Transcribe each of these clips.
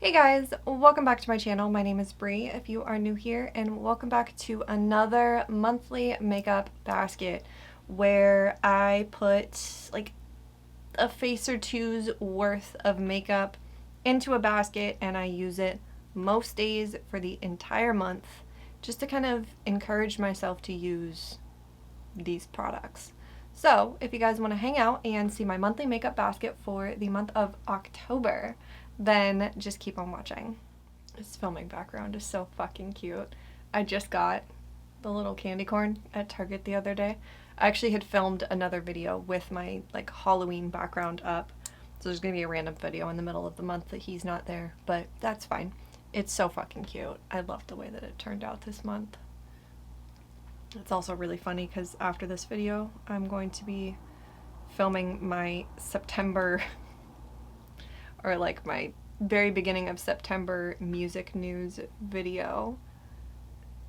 Hey guys, welcome back to my channel. My name is Bree if you are new here, and welcome back to another monthly makeup basket where I put like a face or two's worth of makeup into a basket and I use it most days for the entire month just to kind of encourage myself to use these products. So if you guys want to hang out and see my monthly makeup basket for the month of October, then just keep on watching. This filming background is so fucking cute. I just got the little candy corn at Target the other day. I actually had filmed another video with my like Halloween background up. So there's gonna be a random video in the middle of the month that he's not there, but that's fine. It's so fucking cute. I love the way that it turned out this month. It's also really funny because after this video, I'm going to be filming my September or like my very beginning of September music news video.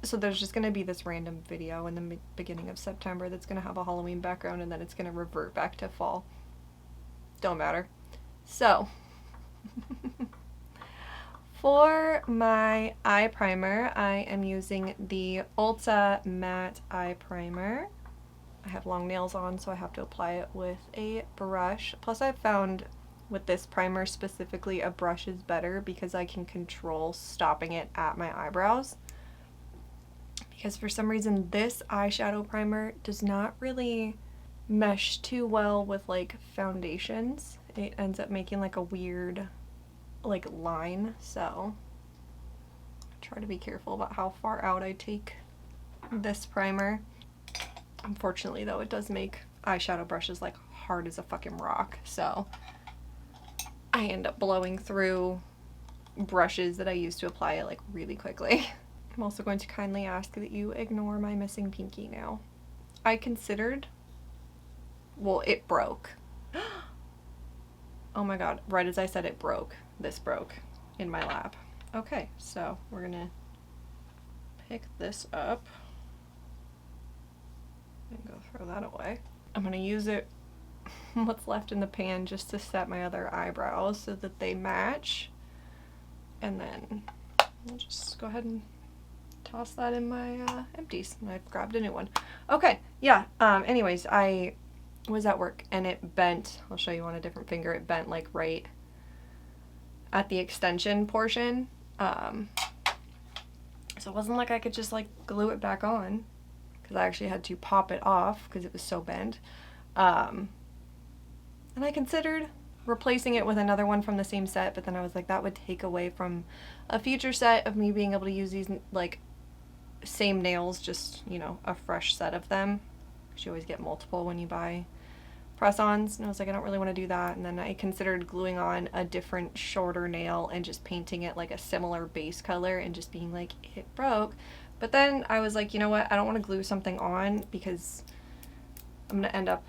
So there's just going to be this random video in the beginning of September that's going to have a Halloween background and then it's going to revert back to fall. Don't matter. So, for my eye primer, I am using the Ulta Matte Eye Primer. I have long nails on, so I have to apply it with a brush. Plus I've found with this primer specifically, a brush is better because I can control stopping it at my eyebrows. Because for some reason this eyeshadow primer does not really mesh too well with like foundations. It ends up making like a weird like line, so I try to be careful about how far out I take this primer. Unfortunately though, it does make eyeshadow brushes like hard as a fucking rock, so I end up blowing through brushes that I used to apply it like really quickly. I'm also going to kindly ask that you ignore my missing pinky nail. I considered, well, it broke. Oh my god, right as I said it broke, this broke in my lap. Okay, so we're gonna pick this up and go throw that away. I'm gonna use it what's left in the pan just to set my other eyebrows so that they match, and then I'll just go ahead and toss that in my empties. And I've grabbed a new one. Okay, yeah, anyways, I was at work and it bent. I'll show you on a different finger. It bent like right at the extension portion, so it wasn't like I could just like glue it back on because I actually had to pop it off because it was so bent. And I considered replacing it with another one from the same set, but then I was like, that would take away from a future set of me being able to use these like same nails, just, you know, a fresh set of them. Because you always get multiple when you buy press-ons, and I was like, I don't really want to do that. And then I considered gluing on a different shorter nail and just painting it like a similar base color and just being like, it broke. But then I was like, you know what, I don't want to glue something on because I'm gonna end up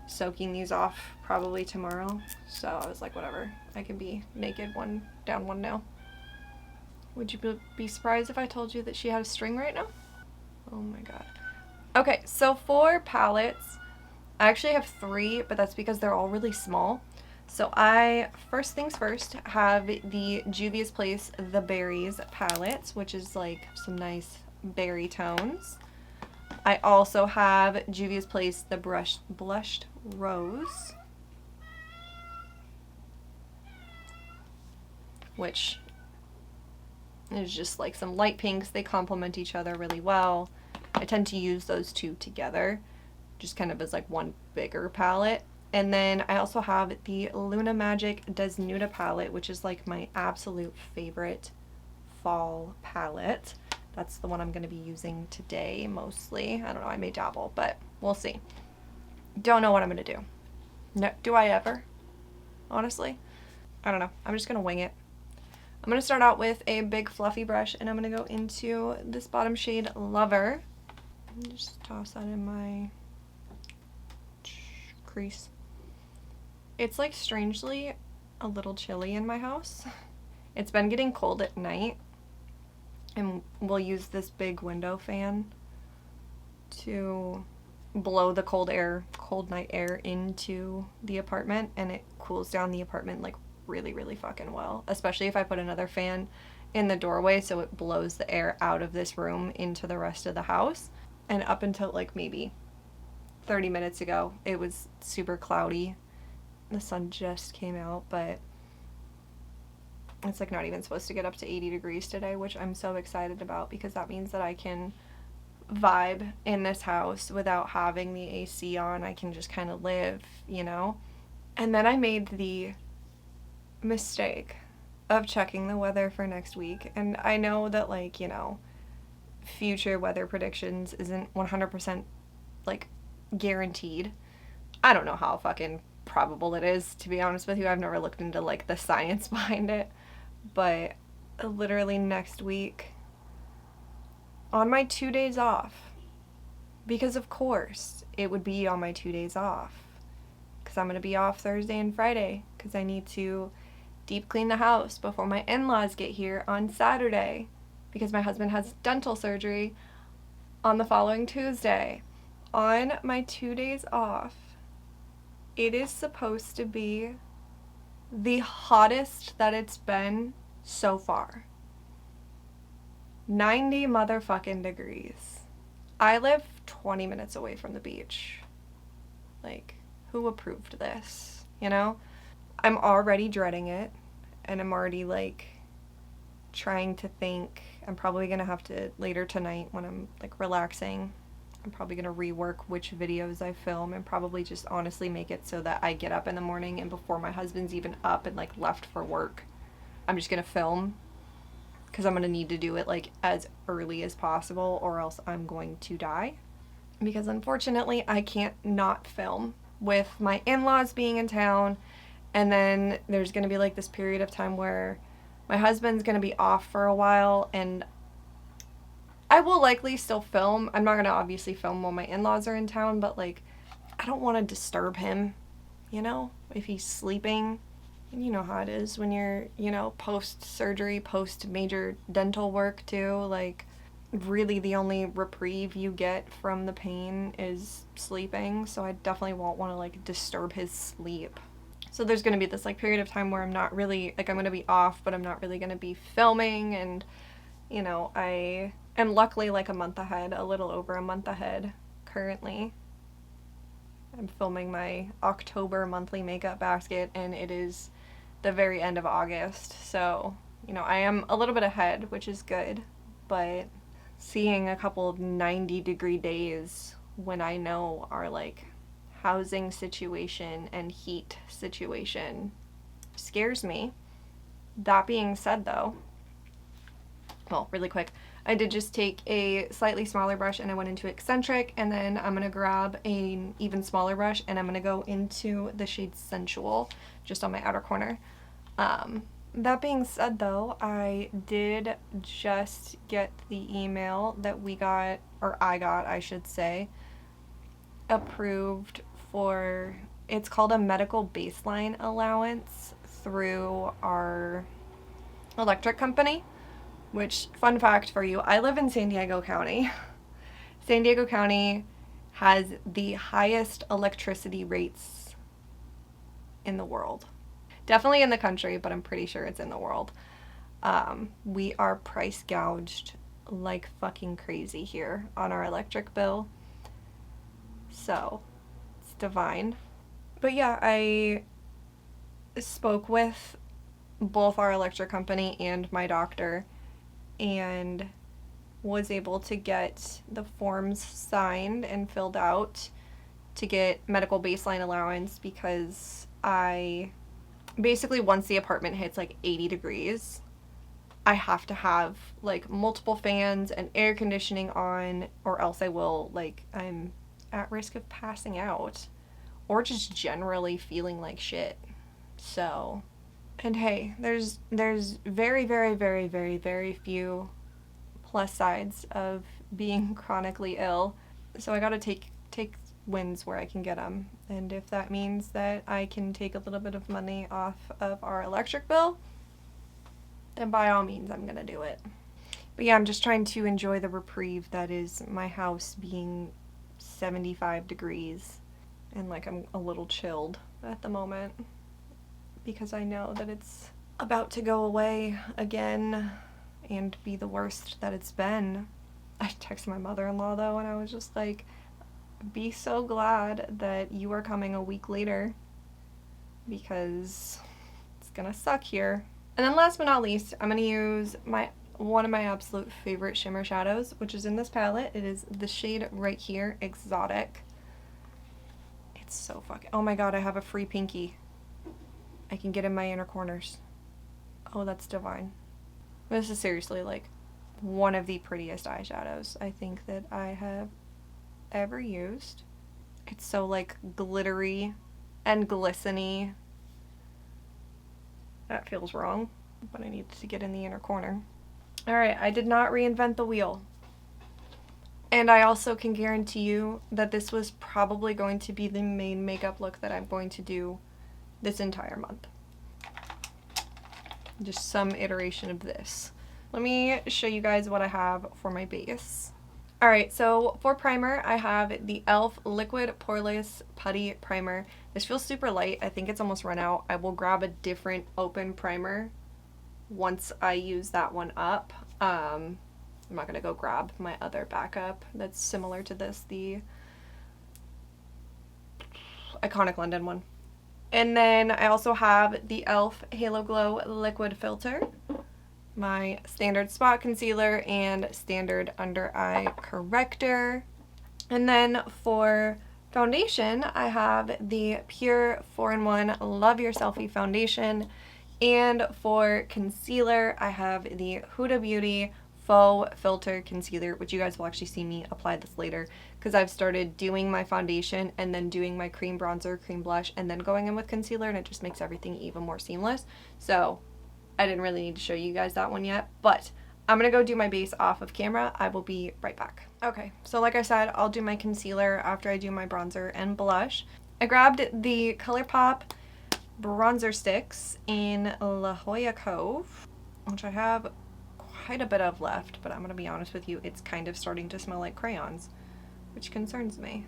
soaking these off probably tomorrow, so I was like, whatever, I can be naked one down one nail. Would you be surprised if I told you that she had a string right now? Oh my god. Okay, so for palettes, I actually have 3, but that's because they're all really small. So I, first things first, have the Juvia's Place The Berries palette, which is like some nice berry tones. I also have Juvia's Place The Blushed Rose, which is just like some light pinks. They complement each other really well. I tend to use those two together, just kind of as like one bigger palette. And then I also have the Luna Magic Desnuda palette, which is like my absolute favorite fall palette. That's the one I'm going to be using today mostly. I don't know, I may dabble, but we'll see. Don't know what I'm going to do. No, do I ever? Honestly? I don't know. I'm just going to wing it. I'm going to start out with a big fluffy brush and I'm going to go into this bottom shade Lover. And just toss that in my crease. It's like strangely a little chilly in my house. It's been getting cold at night. And we'll use this big window fan to blow the cold night air into the apartment, and it cools down the apartment like really, really fucking well, especially if I put another fan in the doorway so it blows the air out of this room into the rest of the house. And up until like maybe 30 minutes ago, it was super cloudy. The sun just came out, but it's like not even supposed to get up to 80 degrees today, which I'm so excited about because that means that I can vibe in this house without having the AC on. I can just kind of live, you know? And then I made the mistake of checking the weather for next week. And I know that, like, you know, future weather predictions isn't 100% like guaranteed. I don't know how fucking probable it is, to be honest with you. I've never looked into like the science behind it. But literally next week, on my 2 days off, because of course it would be on my 2 days off, because I'm going to be off Thursday and Friday, because I need to deep clean the house before my in-laws get here on Saturday, because my husband has dental surgery on the following Tuesday. On my 2 days off, it is supposed to be the hottest that it's been so far. 90 motherfucking degrees. I live 20 minutes away from the beach. Like, who approved this? You know? I'm already dreading it, and I'm already like trying to think. I'm probably gonna have to later tonight when I'm like relaxing. I'm probably gonna rework which videos I film and probably just honestly make it so that I get up in the morning and before my husband's even up and like left for work, I'm just gonna film, because I'm gonna need to do it like as early as possible or else I'm going to die. Because unfortunately I can't not film with my in-laws being in town, and then there's gonna be like this period of time where my husband's gonna be off for a while, and I will likely still film. I'm not going to obviously film while my in-laws are in town, but like, I don't want to disturb him, you know, if he's sleeping. And you know how it is when you're, you know, post-surgery, post-major dental work too. Like, really the only reprieve you get from the pain is sleeping. So I definitely won't want to like disturb his sleep. So there's going to be this like period of time where I'm not really, like I'm going to be off, but I'm not really going to be filming. And, you know, I am luckily like a month ahead, a little over a month ahead currently. I'm filming my October monthly makeup basket, and it is the very end of August. So, you know, I am a little bit ahead, which is good, but seeing a couple of 90-degree days when I know our like housing situation and heat situation scares me. That being said though, well, really quick, I did just take a slightly smaller brush and I went into Eccentric, and then I'm going to grab an even smaller brush and I'm going to go into the shade Sensual just on my outer corner. That being said though, I did just get the email that we got, or I got, I should say, approved for, it's called a medical baseline allowance through our electric company. Which, fun fact for you, I live in San Diego County. San Diego County has the highest electricity rates in the world. Definitely in the country, but I'm pretty sure it's in the world. We are price gouged like fucking crazy here on our electric bill. So, it's divine. But yeah, I spoke with both our electric company and my doctor, and was able to get the forms signed and filled out to get medical baseline allowance, because I basically, once the apartment hits like 80 degrees, I have to have like multiple fans and air conditioning on, or else I will, like, I'm at risk of passing out or just generally feeling like shit. So, and hey, there's very, very, very, very, very few plus sides of being chronically ill. So I gotta take wins where I can get them. And if that means that I can take a little bit of money off of our electric bill, then by all means I'm gonna do it. But yeah, I'm just trying to enjoy the reprieve that is my house being 75 degrees. And like I'm a little chilled at the moment, because I know that it's about to go away again and be the worst that it's been. I texted my mother-in-law though, and I was just like, be so glad that you are coming a week later, because it's gonna suck here. And then last but not least, I'm gonna use one of my absolute favorite shimmer shadows, which is in this palette. It is the shade right here, Exotic. It's so fucking, oh my god, I have a free pinky. I can get in my inner corners. Oh, that's divine. This is seriously like one of the prettiest eyeshadows I think that I have ever used. It's so like glittery and glistening. That feels wrong, but I need to get in the inner corner. Alright, I did not reinvent the wheel. And I also can guarantee you that this was probably going to be the main makeup look that I'm going to do this entire month. Just some iteration of this. Let me show you guys what I have for my base. Alright, so for primer, I have the e.l.f. Liquid Poreless Putty Primer. This feels super light. I think it's almost run out. I will grab a different open primer once I use that one up. I'm not going to go grab my other backup that's similar to this, the Iconic London one. And then I also have the e.l.f. Halo Glow Liquid Filter, my standard spot concealer, and standard under eye corrector. And then for foundation, I have the Pure 4-in-1 Love Your Selfie Foundation. And for concealer, I have the Huda Beauty Faux Filter Concealer, which you guys will actually see me apply this later, because I've started doing my foundation and then doing my cream bronzer, cream blush, and then going in with concealer, and it just makes everything even more seamless. So I didn't really need to show you guys that one yet, but I'm gonna go do my base off of camera. I will be right back. Okay, so like I said, I'll do my concealer after I do my bronzer and blush. I grabbed the ColourPop bronzer sticks in La Jolla Cove, which I have quite a bit of left, but I'm gonna be honest with you, it's kind of starting to smell like crayons, which concerns me.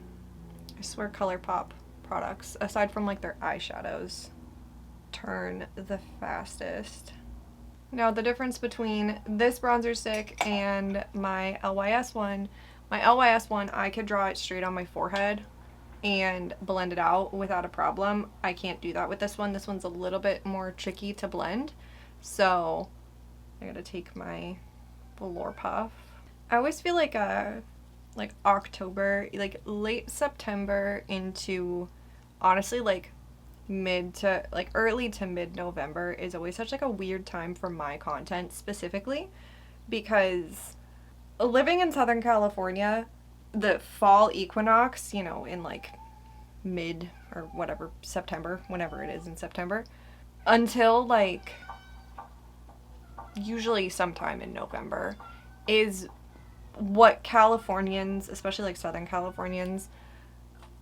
I swear ColourPop products, aside from like their eyeshadows, turn the fastest. Now the difference between this bronzer stick and my LYS one, I could draw it straight on my forehead and blend it out without a problem. I can't do that with this one. This one's a little bit more tricky to blend, so I gotta take my Velour Puff. I always feel like October, like late September into honestly like early to mid-November is always such like a weird time for my content specifically, because living in Southern California, the fall equinox, you know, in like mid or whatever September, whenever it is in September, until like usually sometime in November, is what Californians, especially like Southern Californians,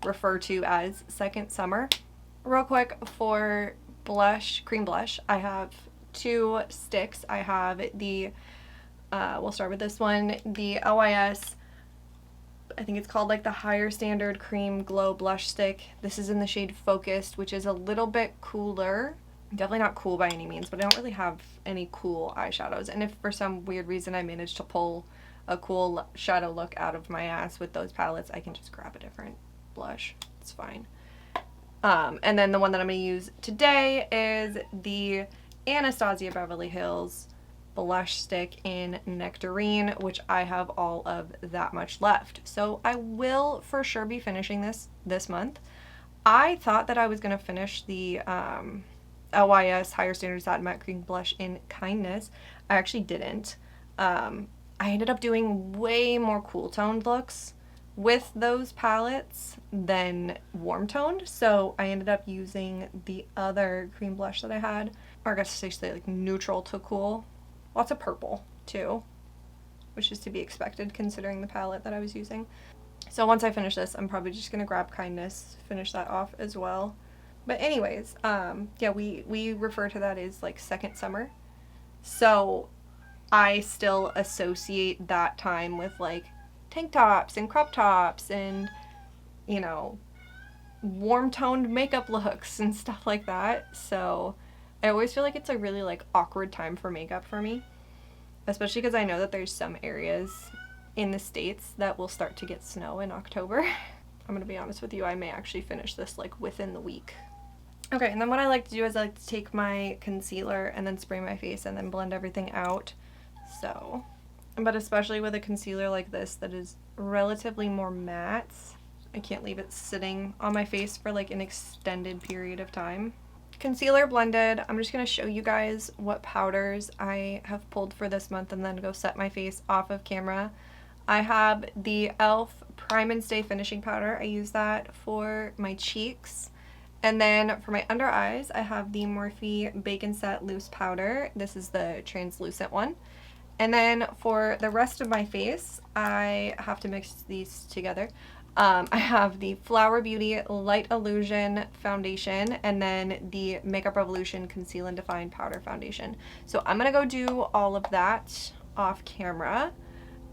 refer to as second summer. Real quick, for blush, cream blush, I have two sticks. I have the, we'll start with this one, the LYS, I think it's called like the Higher Standard Cream Glow Blush Stick. This is in the shade Focused, which is a little bit cooler. Definitely not cool by any means, but I don't really have any cool eyeshadows. And if for some weird reason I manage to pull a cool shadow look out of my ass with those palettes, I can just grab a different blush. It's fine. And then the one that I'm going to use today is the Anastasia Beverly Hills blush stick in Nectarine, which I have all of that much left. So I will for sure be finishing this month. I thought that I was going to finish the LYS Higher Standard Satin Matte Cream Blush in Kindness. I actually didn't. I ended up doing way more cool toned looks with those palettes than warm toned, so I ended up using the other cream blush that I had, or I guess I should say like neutral to cool. Lots of purple too, which is to be expected considering the palette that I was using. So once I finish this, I'm probably just gonna grab Kindness, finish that off as well. But anyways, yeah, we refer to that as like second summer, so I still associate that time with like tank tops and crop tops and, you know, warm toned makeup looks and stuff like that. So I always feel like it's a really like awkward time for makeup for me, especially because I know that there's some areas in the States that will start to get snow in October. I'm gonna be honest with you, I may actually finish this like within the week. Okay, and then what I like to do is I like to take my concealer and then spray my face and then blend everything out. So, but especially with a concealer like this that is relatively more matte, I can't leave it sitting on my face for like an extended period of time. Concealer blended, I'm just going to show you guys what powders I have pulled for this month and then go set my face off of camera. I have the e.l.f. Prime and Stay Finishing Powder. I use that for my cheeks. And then for my under eyes, I have the Morphe Bake and Set Loose Powder. This is the translucent one. And then for the rest of my face, I have to mix these together. I have the Flower Beauty Light Illusion Foundation and then the Makeup Revolution Conceal and Define Powder Foundation. So I'm going to go do all of that off camera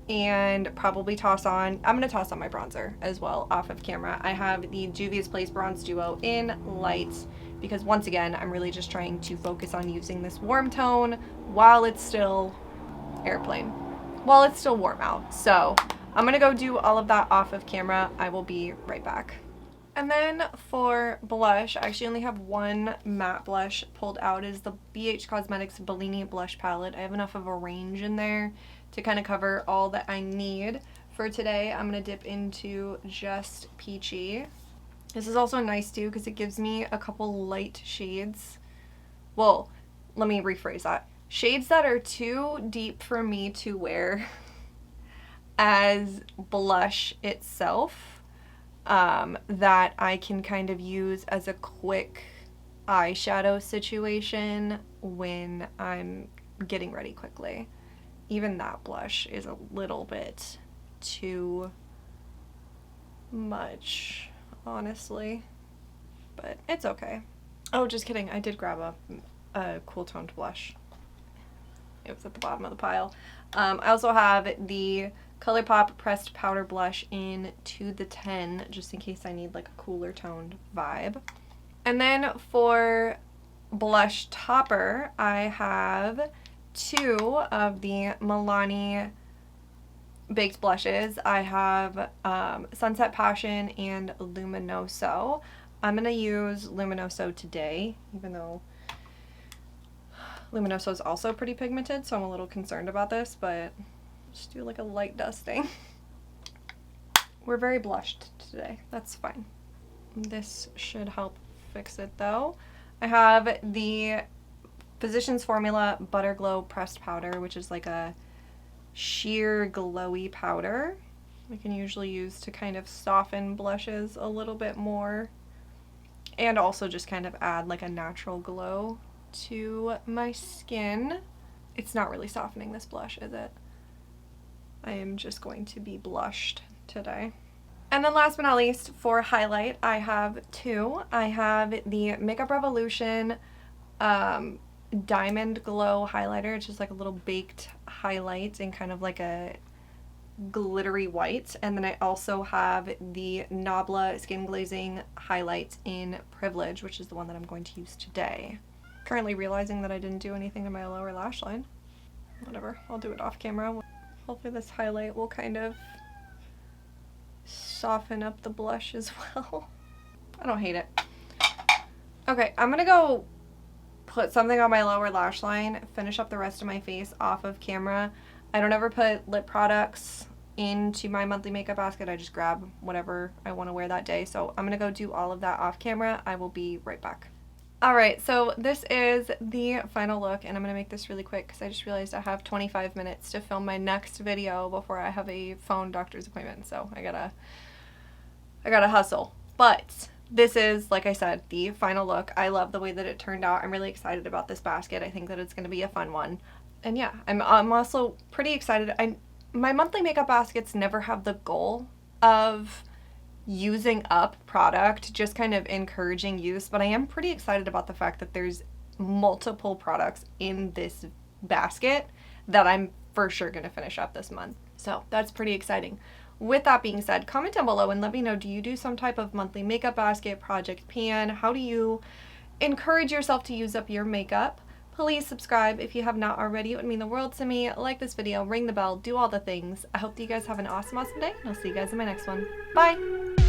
and probably I'm going to toss on my bronzer as well off of camera. I have the Juvia's Place Bronze Duo in Light because once again, I'm really just trying to focus on using this warm tone while it's still warm out. So I'm gonna go do all of that off of camera. I will be right back. And then for blush, I actually only have one matte blush pulled out. Is the BH Cosmetics Bellini blush palette. I have enough of a range in there to kind of cover all that I need. For today, I'm gonna dip into Just Peachy. This is also nice too because it gives me a couple light shades. Well, let me rephrase that. Shades that are too deep for me to wear as blush itself, that I can kind of use as a quick eyeshadow situation when I'm getting ready quickly. Even that blush is a little bit too much, honestly, but it's okay. Oh, just kidding. I did grab a cool toned blush. It was at the bottom of the pile. I also have the ColourPop Pressed Powder Blush in To the 10, just in case I need like a cooler toned vibe. And then for blush topper, I have two of the Milani baked blushes. I have Sunset Passion and Luminoso. I'm going to use Luminoso today, even though Luminoso is also pretty pigmented, so I'm a little concerned about this, but just do like a light dusting. We're very blushed today. That's fine. This should help fix it though. I have the Physicians Formula Butter Glow Pressed Powder, which is like a sheer glowy powder. I can usually use to kind of soften blushes a little bit more and also just kind of add like a natural glow to my skin. It's not really softening this blush, is it? I am just going to be blushed today. And then last but not least, for highlight, I have two. I have the Makeup Revolution Diamond Glow highlighter. It's just like a little baked highlight in kind of like a glittery white. And then I also have the Nabla Skin Glazing highlight in Privilege, which is the one that I'm going to use today. Currently realizing that I didn't do anything to my lower lash line. Whatever, I'll do it off camera. Hopefully this highlight will kind of soften up the blush as well. I don't hate it. Okay, I'm gonna go put something on my lower lash line, finish up the rest of my face off of camera. I don't ever put lip products into my monthly makeup basket. I just grab whatever I want to wear that day. So I'm gonna go do all of that off camera. I will be right back. Alright, so this is the final look, and I'm going to make this really quick because I just realized I have 25 minutes to film my next video before I have a phone doctor's appointment, so I gotta hustle. But this is, like I said, the final look. I love the way that it turned out. I'm really excited about this basket. I think that it's going to be a fun one. And yeah, I'm also pretty excited. My monthly makeup baskets never have the goal of using up product, just kind of encouraging use, but I am pretty excited about the fact that there's multiple products in this basket that I'm for sure going to finish up this month. So that's pretty exciting. With that being said, comment down below and let me know, do you do some type of monthly makeup basket, project pan? How do you encourage yourself to use up your makeup. Please subscribe if you have not already. It would mean the world to me. Like this video, ring the bell, do all the things. I hope that you guys have an awesome day, and I'll see you guys in my next one. Bye!